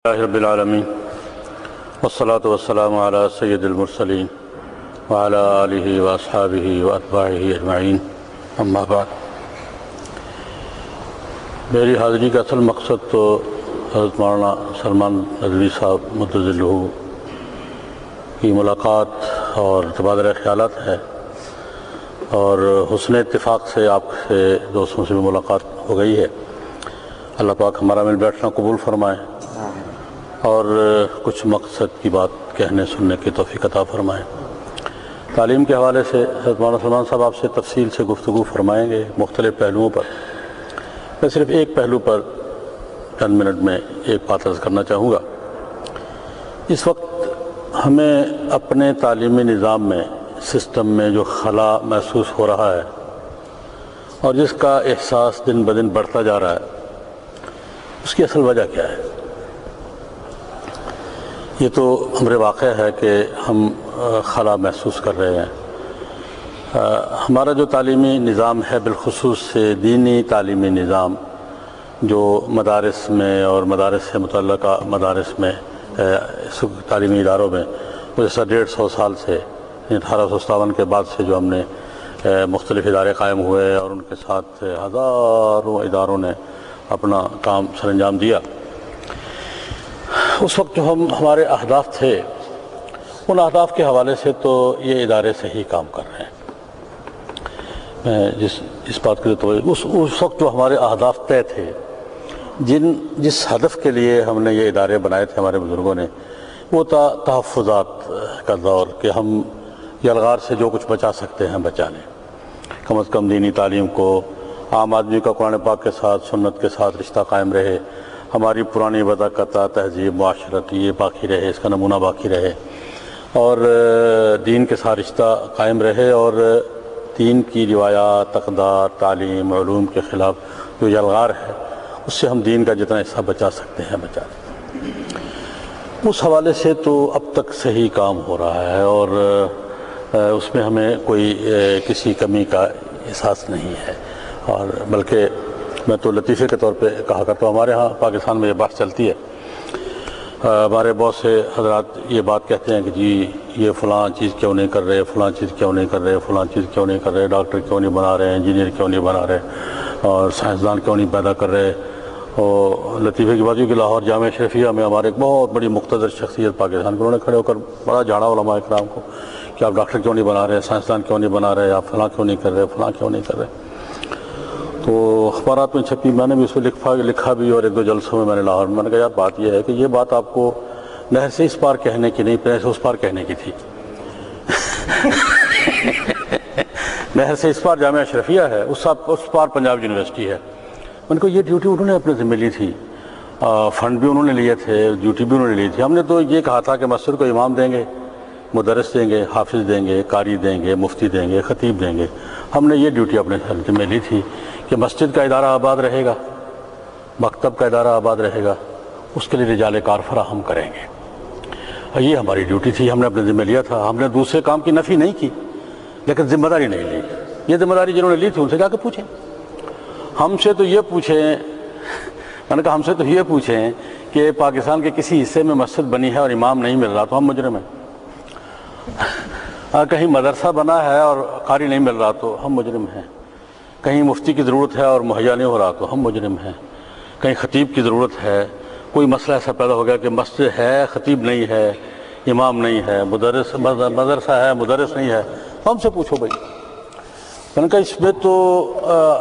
رب العالمین والصلاة والسلام علی سید المرسلین وعلی آلہ واصحابہ واتباعہ اجمعین اما بعد۔ میری حاضری کا اصل مقصد تو حضرت مولانا سلمان ندوی صاحب مدظلہ کی ملاقات اور تبادلہ خیالات ہے، اور حسن اتفاق سے آپ سے دوستوں سے بھی ملاقات ہو گئی ہے۔ اللہ پاک ہمارا مل بیٹھنا قبول فرمائے اور کچھ مقصد کی بات کہنے سننے کی توفیق عطا فرمائیں۔ تعلیم کے حوالے سے حضرت مولانا سلمان صاحب آپ سے تفصیل سے گفتگو فرمائیں گے مختلف پہلوؤں پر۔ میں صرف ایک پہلو پر چند منٹ میں ایک بات عرض کرنا چاہوں گا۔ اس وقت ہمیں اپنے تعلیمی نظام میں، سسٹم میں جو خلا محسوس ہو رہا ہے اور جس کا احساس دن بدن بڑھتا جا رہا ہے، اس کی اصل وجہ کیا ہے؟ یہ تو امر واقع ہے کہ ہم خلا محسوس کر رہے ہیں۔ ہمارا جو تعلیمی نظام ہے، بالخصوص سے دینی تعلیمی نظام، جو مدارس میں اور مدارس سے متعلقہ مدارس میں تعلیمی اداروں میں گزشتہ 150 سال سے 1857 کے بعد سے جو ہم نے مختلف ادارے قائم ہوئے اور ان کے ساتھ ہزاروں اداروں نے اپنا کام سر انجام دیا، اس وقت جو ہمارے اہداف تھے، ان اہداف کے حوالے سے تو یہ ادارے صحیح کام کر رہے ہیں۔ میں اس بات کے لیے اس وقت جو ہمارے اہداف طے تھے، جس ہدف کے لیے ہم نے یہ ادارے بنائے تھے ہمارے بزرگوں نے، وہ تھا تحفظات کا دور، کہ ہم یلغار سے جو کچھ بچا سکتے ہیں بچا لیں۔ کم از کم دینی تعلیم کو، عام آدمی کا قرآن پاک کے ساتھ، سنت کے ساتھ رشتہ قائم رہے، ہماری پرانی وضاقتہ، تہذیب، معاشرت یہ باقی رہے، اس کا نمونہ باقی رہے، اور دین کے ساتھ رشتہ قائم رہے، اور دین کی روایات، اقدار، تعلیم، علوم کے خلاف جو یلغار ہے، اس سے ہم دین کا جتنا حصہ بچا سکتے ہیں بچا لیں۔ اس حوالے سے تو اب تک صحیح کام ہو رہا ہے، اور اس میں ہمیں کوئی کسی کمی کا احساس نہیں ہے، اور بلکہ میں تو لطیفے کے طور پہ کہا کرتا ہوں، ہمارے ہاں پاکستان میں یہ بات چلتی ہے، ہمارے بہت سے حضرات یہ بات کہتے ہیں کہ جی یہ فلاں چیز کیوں نہیں کر رہے، فلاں چیز کیوں نہیں کر رہے، فلاں چیز کیوں نہیں کر رہے، ڈاکٹر کیوں نہیں بنا رہے، انجینئر کیوں نہیں بنا رہے، اور سائنسدان کیوں نہیں پیدا کر رہے۔ اور لطیفے کی بات یہ کہ لاہور جامعہ اشرفیہ میں ہمارے ایک بہت بڑی مقتدر شخصیت پاکستان کے، انہوں نے کھڑے ہو کر بڑا جھاڑا علماء اکرام کو کہ آپ ڈاکٹر کیوں نہیں بنا رہے، سائنسدان کیوں نہیں بنا رہے، آپ فلاں کیوں نہیں کر رہے، فلاں کیوں نہیں کر رہے۔ تو اخبارات میں چھپی، میں نے بھی اس پہ لکھا بھی، اور ایک دو جلسوں میں نے لاہور میں نے کہا یار بات یہ ہے کہ یہ بات آپ کو نہر سے اس پار کہنے کی نہیں، نہر سے اس پار کہنے کی تھی۔ نہر سے اس پار جامعہ اشرفیہ ہے، اس پار پنجاب یونیورسٹی ہے۔ ان کو یہ ڈیوٹی انہوں نے اپنے ذمہ لی تھی، فنڈ بھی انہوں نے لیے تھے، ڈیوٹی بھی انہوں نے لی تھی۔ ہم نے تو یہ کہا تھا کہ مسجد کو امام دیں گے، مدرس دیں گے، حافظ دیں گے، قاری دیں گے، مفتی دیں گے، خطیب دیں گے۔ ہم نے یہ ڈیوٹی اپنے ذمہ لی تھی کہ مسجد کا ادارہ آباد رہے گا، مکتب کا ادارہ آباد رہے گا، اس کے لیے رجال کار فراہم کریں گے۔ یہ ہماری ڈیوٹی تھی، ہم نے اپنے ذمہ لیا تھا۔ ہم نے دوسرے کام کی نفی نہیں کی، لیکن ذمہ داری نہیں لی۔ یہ ذمہ داری جنہوں نے لی تھی ان سے جا کے پوچھیں، ہم سے تو یہ پوچھیں، میں نے کہا ہم سے تو یہ پوچھیں کہ پاکستان کے کسی حصے میں مسجد بنی ہے اور امام نہیں مل رہا تو ہم مجرم ہیں، کہیں مدرسہ بنا ہے اور قاری نہیں مل رہا تو ہم مجرم ہیں، کہیں مفتی کی ضرورت ہے اور مہیا نہیں ہو رہا تو ہم مجرم ہیں، کہیں خطیب کی ضرورت ہے، کوئی مسئلہ ایسا پیدا ہو گیا کہ مسجد ہے خطیب نہیں ہے، امام نہیں ہے، مدرسہ ہے مدرس نہیں ہے، ہم سے پوچھو بھائی۔ میں نے کہا اس میں تو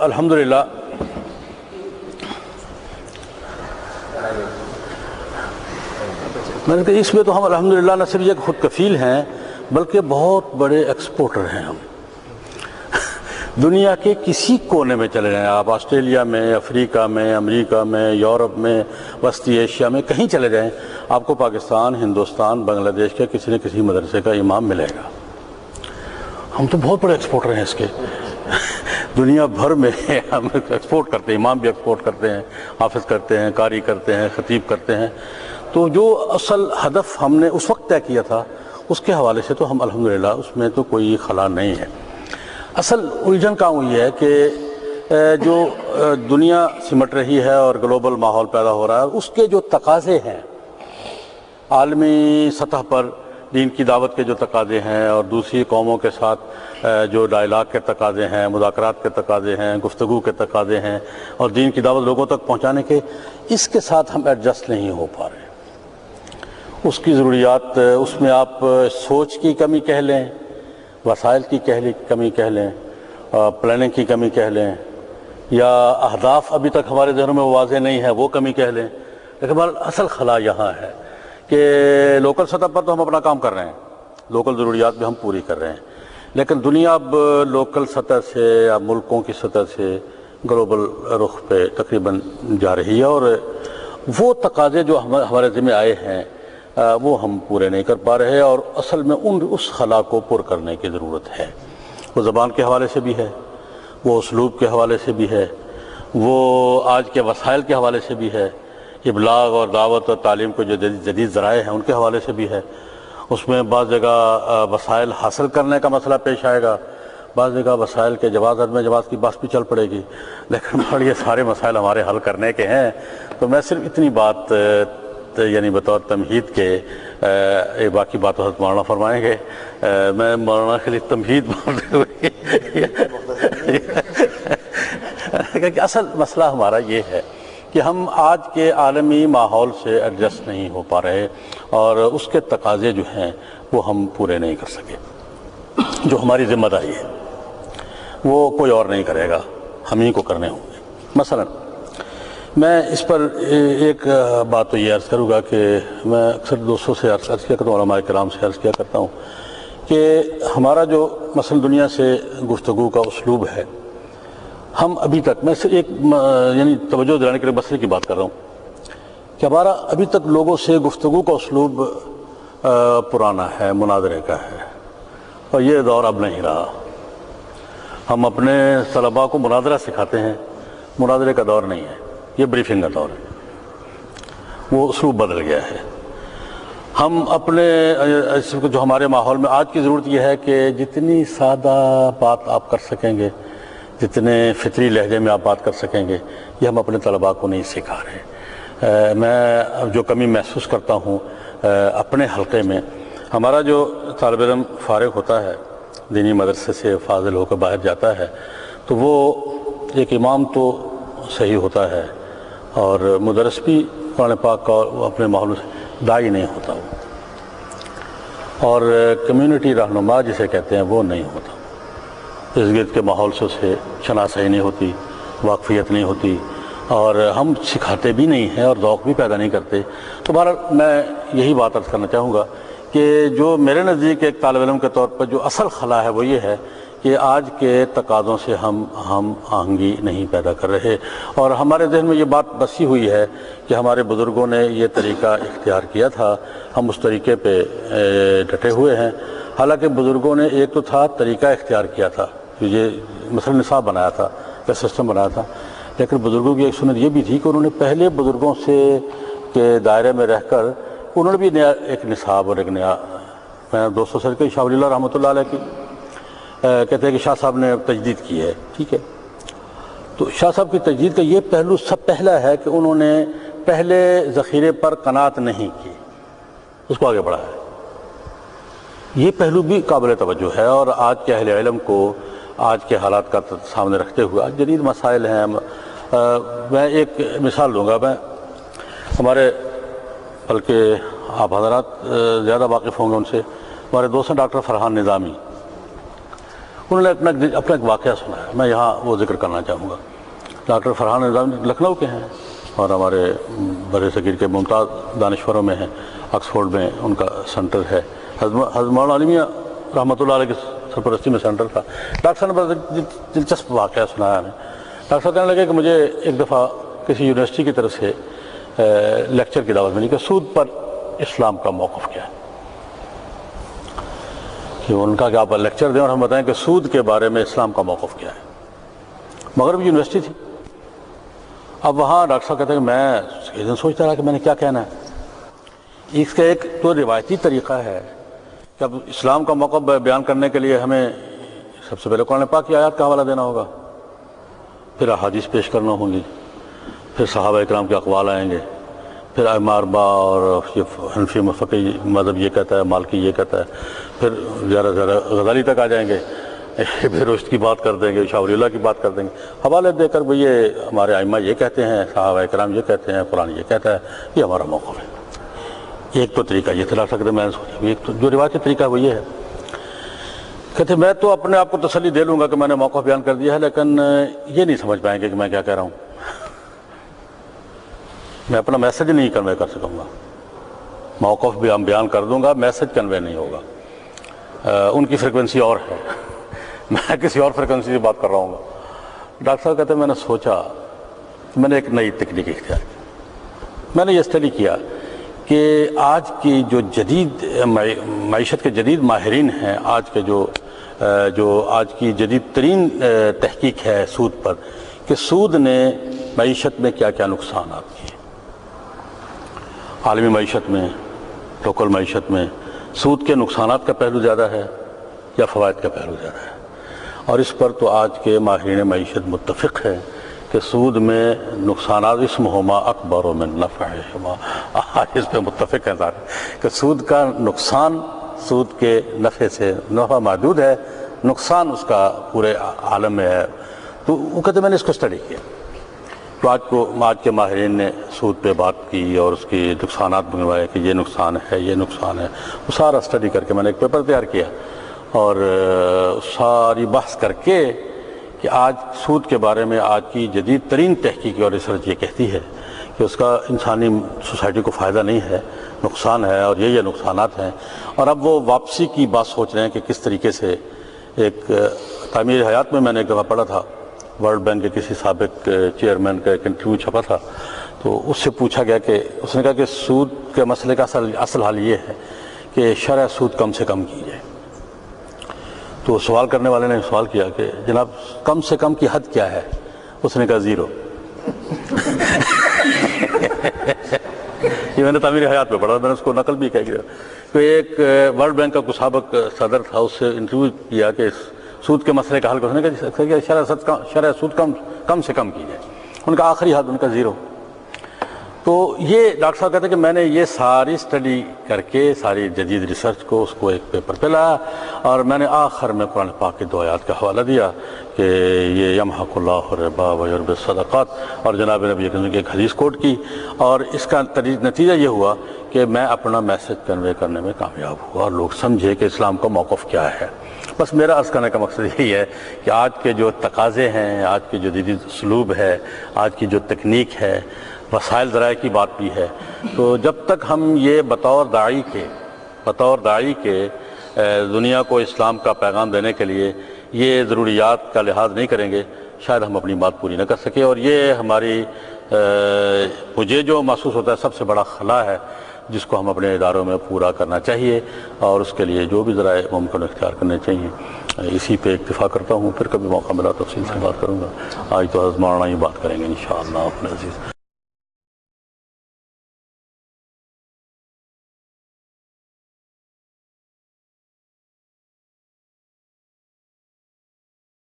الحمدللہ اس میں تو ہم الحمدللہ نہ صرف یہ خود کفیل ہیں بلکہ بہت بڑے ایکسپورٹر ہیں ہم۔ دنیا کے کسی کونے میں چلے جائیں آپ، آسٹریلیا میں، افریقہ میں، امریکہ میں، یورپ میں، وسطی ایشیا میں، کہیں چلے جائیں آپ کو پاکستان، ہندوستان، بنگلہ دیش کے کسی نہ کسی مدرسے کا امام ملے گا۔ ہم تو بہت بڑے ایکسپورٹر ہیں اس کے، دنیا بھر میں ہم ایکسپورٹ کرتے ہیں، امام بھی ایکسپورٹ کرتے ہیں، حافظ کرتے ہیں، قاری کرتے ہیں، خطیب کرتے ہیں۔ تو جو اصل ہدف ہم نے اس وقت طے کیا تھا اس کے حوالے سے تو ہم الحمدللہ اس میں تو کوئی خلا نہیں ہے۔ اصل الجھن کہاں ہوئی ہے کہ جو دنیا سمٹ رہی ہے اور گلوبل ماحول پیدا ہو رہا ہے، اس کے جو تقاضے ہیں عالمی سطح پر دین کی دعوت کے جو تقاضے ہیں اور دوسری قوموں کے ساتھ جو ڈائلاگ کے تقاضے ہیں، مذاکرات کے تقاضے ہیں، گفتگو کے تقاضے ہیں اور دین کی دعوت لوگوں تک پہنچانے کے، اس کے ساتھ ہم ایڈجسٹ نہیں ہو پا رہے۔ اس کی ضروریات، اس میں آپ سوچ کی کمی کہہ لیں، وسائل کی کمی کہہ لیں، پلاننگ کی کمی کہہ لیں، یا اہداف ابھی تک ہمارے ذہنوں میں واضح نہیں ہے وہ کمی کہہ لیں، لیکن ہمارا اصل خلا یہاں ہے کہ لوکل سطح پر تو ہم اپنا کام کر رہے ہیں، لوکل ضروریات بھی ہم پوری کر رہے ہیں، لیکن دنیا اب لوکل سطح سے یا ملکوں کی سطح سے گلوبل رخ پہ تقریباً جا رہی ہے، اور وہ تقاضے جو ہمارے ذمہ آئے ہیں وہ ہم پورے نہیں کر پا رہے، اور اصل میں اس خلا کو پر کرنے کی ضرورت ہے۔ وہ زبان کے حوالے سے بھی ہے، وہ اسلوب کے حوالے سے بھی ہے، وہ آج کے وسائل کے حوالے سے بھی ہے، ابلاغ اور دعوت اور تعلیم کو جو جدید ذرائع ہیں ان کے حوالے سے بھی ہے۔ اس میں بعض جگہ وسائل حاصل کرنے کا مسئلہ پیش آئے گا، بعض جگہ وسائل کے جواز عدم جواز کی بات بھی چل پڑے گی، لیکن یہ سارے مسائل ہمارے حل کرنے کے ہیں۔ تو میں صرف اتنی بات یعنی بطور تمہید کے، باقی بات حضرت مولانا فرمائیں گے، میں مولانا کے لیے تمہید بولتے ہوئے کہ اصل مسئلہ ہمارا یہ ہے کہ ہم آج کے عالمی ماحول سے ایڈجسٹ نہیں ہو پا رہے، اور اس کے تقاضے جو ہیں وہ ہم پورے نہیں کر سکے۔ جو ہماری ذمہ داری ہے وہ کوئی اور نہیں کرے گا، ہم ہی کو کرنے ہوں گے۔ مثلا میں اس پر ایک بات تو یہ عرض کروں گا کہ میں اکثر دوستوں سے عرض کیا کرتا ہوں، علماء کرام سے عرض کیا کرتا ہوں کہ ہمارا جو مثلا دنیا سے گفتگو کا اسلوب ہے، ہم ابھی تک، میں صرف ایک یعنی توجہ دلانے کے لیے مسئلے کی بات کر رہا ہوں کہ ہمارا ابھی تک لوگوں سے گفتگو کا اسلوب پرانا ہے، مناظرے کا ہے، اور یہ دور اب نہیں رہا۔ ہم اپنے طلباء کو مناظرہ سکھاتے ہیں، مناظرے کا دور نہیں ہے، یہ بریفنگ کا دور ہے، وہ اسلوب بدل گیا ہے۔ ہم اپنے جو ہمارے ماحول میں آج کی ضرورت یہ ہے کہ جتنی سادہ بات آپ کر سکیں گے، جتنے فطری لہجے میں آپ بات کر سکیں گے، یہ ہم اپنے طلباء کو نہیں سکھا رہے۔ میں جو کمی محسوس کرتا ہوں اپنے حلقے میں، ہمارا جو طالب علم فارغ ہوتا ہے، دینی مدرسے سے فاضل ہو کر باہر جاتا ہے، تو وہ ایک امام تو صحیح ہوتا ہے، اور مدرس بھی قرآن پاک کا اپنے ماحول سے داعی نہیں ہوتا، اور کمیونٹی رہنما جسے کہتے ہیں وہ نہیں ہوتا۔ اس گرد کے ماحول سے اسے شناسائی نہیں ہوتی، واقفیت نہیں ہوتی، اور ہم سکھاتے بھی نہیں ہیں اور ذوق بھی پیدا نہیں کرتے۔ تو بہرحال میں یہی بات عرض کرنا چاہوں گا کہ جو میرے نزدیک ایک طالب علم کے طور پر جو اصل خلا ہے وہ یہ ہے کہ آج کے تقاضوں سے ہم آہنگی نہیں پیدا کر رہے، اور ہمارے ذہن میں یہ بات بسی ہوئی ہے کہ ہمارے بزرگوں نے یہ طریقہ اختیار کیا تھا، ہم اس طریقے پہ ڈٹے ہوئے ہیں۔ حالانکہ بزرگوں نے ایک تو تھا طریقہ اختیار کیا تھا، یہ مثلا نصاب بنایا تھا یا سسٹم بنایا تھا، لیکن بزرگوں کی ایک سنت یہ بھی تھی کہ انہوں نے پہلے بزرگوں سے کے دائرے میں رہ کر انہوں نے بھی نیا ایک نصاب اور ایک نیا، میں دوستوں سے کہ شاہ ولی اللہ رحمۃ اللہ علیہ کی کہتے ہیں کہ شاہ صاحب نے تجدید کی ہے، ٹھیک ہے، تو شاہ صاحب کی تجدید کا یہ پہلو سب پہلا ہے کہ انہوں نے پہلے ذخیرے پر قناعت نہیں کی، اس کو آگے بڑھایا ہے۔ یہ پہلو بھی قابل توجہ ہے، اور آج کے اہل علم کو آج کے حالات کا سامنے رکھتے ہوئے آج جدید مسائل ہیں۔ میں ایک مثال دوں گا، میں ہمارے، بلکہ آپ حضرات زیادہ واقف ہوں گے ان سے، ہمارے دوست ہیں ڈاکٹر فرحان نظامی، انہوں نے اپنا ایک واقعہ سنا ہے، میں یہاں وہ ذکر کرنا چاہوں گا۔ ڈاکٹر فرحان نظامی لکھنؤ کے ہیں اور ہمارے بر صغیر کے ممتاز دانشوروں میں ہیں، آکسفورڈ میں ان کا سینٹر ہے، حضرت مولانا عالمیہ رحمۃ اللہ علیہ کی سرپرستی میں سینٹر تھا۔ ڈاکٹر صاحب نے بڑا دلچسپ واقعہ سنایا ہمیں۔ ڈاکٹر صاحب کہنے لگے کہ مجھے ایک دفعہ کسی یونیورسٹی کی طرف سے لیکچر کی دعوت ملی کہ سود پر اسلام کا موقف کیا ہے، کہ ان کا کہ آپ لیکچر دیں اور ہم بتائیں کہ سود کے بارے میں اسلام کا موقف کیا ہے۔ مغرب یونیورسٹی تھی۔ اب وہاں ڈاکٹر صاحب کہتے ہیں کہ میں ایک دن سوچتا رہا کہ میں نے کیا کہنا ہے۔ اس کا ایک تو روایتی طریقہ ہے کہ اب اسلام کا موقف بیان کرنے کے لیے ہمیں سب سے پہلے قرآن پاک کی آیات کا حوالہ دینا ہوگا، پھر احادیث پیش کرنا ہوں گی، پھر صحابہ اکرام کے اقوال آئیں گے، پھر ائمہ اربعہ اور یہ حنفی فقی مذہب یہ کہتا ہے، مالکی یہ کہتا ہے، پھر ذرا ذرا غزالی تک آ جائیں گے، پھر رشد کی بات کر دیں گے، شاہ ولی اللہ کی بات کر دیں گے، حوالے دے کر یہ ہمارے ائمہ یہ کہتے ہیں، صحابہ کرام یہ کہتے ہیں، قرآن یہ کہتا ہے، یہ ہمارا موقف ہے۔ ایک تو طریقہ یہ تھا سکتے، میں نے سوچا ایک تو جو روایتی طریقہ وہ یہ ہے، کہتے میں تو اپنے آپ کو تسلی دے لوں گا کہ میں نے موقف بیان کر دیا ہے، لیکن یہ نہیں سمجھ پائیں گے کہ میں کیا کہہ رہا ہوں، میں اپنا میسج نہیں کنوے کر سکوں گا، موقف بھی ہم بیان کر دوں گا، میسج کنوے نہیں ہوگا، ان کی فریکوینسی اور ہے، میں کسی اور فریکوینسی سے بات کر رہا ہوں گا۔ ڈاکٹر صاحب کہتے ہیں میں نے سوچا، میں نے ایک نئی تکنیک اختیار کی، میں نے یہ اسٹڈی کیا کہ آج کی جو جدید معیشت کے جدید ماہرین ہیں، آج کے جو آج کی جدید ترین تحقیق ہے سود پر، کہ سود نے معیشت میں کیا کیا نقصانات کیے، عالمی معیشت میں، لوکل معیشت میں سود کے نقصانات کا پہلو زیادہ ہے یا فوائد کا پہلو زیادہ ہے، اور اس پر تو آج کے ماہرین معیشت متفق ہے کہ سود میں نقصانات اسمہما اکبر من نفعہما، آج اس پہ متفق ہیں سارے کہ سود کا نقصان سود کے نفع سے، نفع محدود ہے، نقصان اس کا پورے عالم میں ہے۔ تو وہ کہتے میں نے اس کو اسٹڈی کیا، تو آج کے ماہرین نے سود پہ بات کی اور اس کی نقصانات بنوائے کہ یہ نقصان ہے، یہ نقصان ہے، وہ سارا اسٹڈی کر کے میں نے ایک پیپر تیار کیا، اور ساری بحث کر کے کہ آج سود کے بارے میں آج کی جدید ترین تحقیق اور ریسرچ یہ کہتی ہے کہ اس کا انسانی سوسائٹی کو فائدہ نہیں ہے، نقصان ہے، اور یہ نقصانات ہیں، اور اب وہ واپسی کی بات سوچ رہے ہیں کہ کس طریقے سے۔ ایک تعمیر حیات میں نے ایک دفعہ پڑھا تھا، ورلڈ بینک کے کسی سابق چیئرمین کا ایک انٹرویو چھپا تھا، تو اس سے پوچھا گیا کہ اس نے کہا کہ سود کے مسئلے کا اصل حل یہ ہے کہ شرح سود کم سے کم کی جائے۔ تو سوال کرنے والے نے سوال کیا کہ جناب کم سے کم کی حد کیا ہے؟ اس نے کہا 0۔ یہ میں نے تعمیر حیات پہ پڑھا، میں نے اس کو نقل بھی کیا کہ ایک ورلڈ بینک کا سابق صدر تھا، اس سے انٹرویو کیا کہ سود کے مسئلے کا حل کرنے کا شرح سود کم سے کم کی جائے، ان کا آخری حد ان کا 0۔ تو یہ ڈاکٹر صاحب کہتے ہیں کہ میں نے یہ ساری اسٹڈی کر کے ساری جدید ریسرچ کو اس کو ایک پیپر پہ لایا، اور میں نے آخر میں قرآن پاک کی 2 آیات کا حوالہ دیا کہ یہ یمحق اللہ الربا ویربی الصدقات، اور جناب نبی کریم کی ایک حدیث کوٹ کی، اور اس کا نتیجہ یہ ہوا کہ میں اپنا میسج کنوے کرنے میں کامیاب ہوا اور لوگ سمجھے کہ اسلام کا موقف کیا ہے۔ بس میرا عرض کرنے کا مقصد یہی ہے کہ آج کے جو تقاضے ہیں، آج کے جو جدید اسلوب ہے، آج کی جو تکنیک ہے، وسائل ذرائع کی بات بھی ہے، تو جب تک ہم یہ بطور داعی کے دنیا کو اسلام کا پیغام دینے کے لیے یہ ضروریات کا لحاظ نہیں کریں گے، شاید ہم اپنی بات پوری نہ کر سکیں، اور یہ ہماری مجھے جو محسوس ہوتا ہے سب سے بڑا خلا ہے جس کو ہم اپنے اداروں میں پورا کرنا چاہیے، اور اس کے لیے جو بھی ذرائع ممکن اختیار کرنے چاہیے۔ اسی پہ اکتفا کرتا ہوں، پھر کبھی موقع ملا تفصیل سے بات کروں گا، آج تو حضرت مولانا ہی بات کریں گے انشاءاللہ اپنے عزیز۔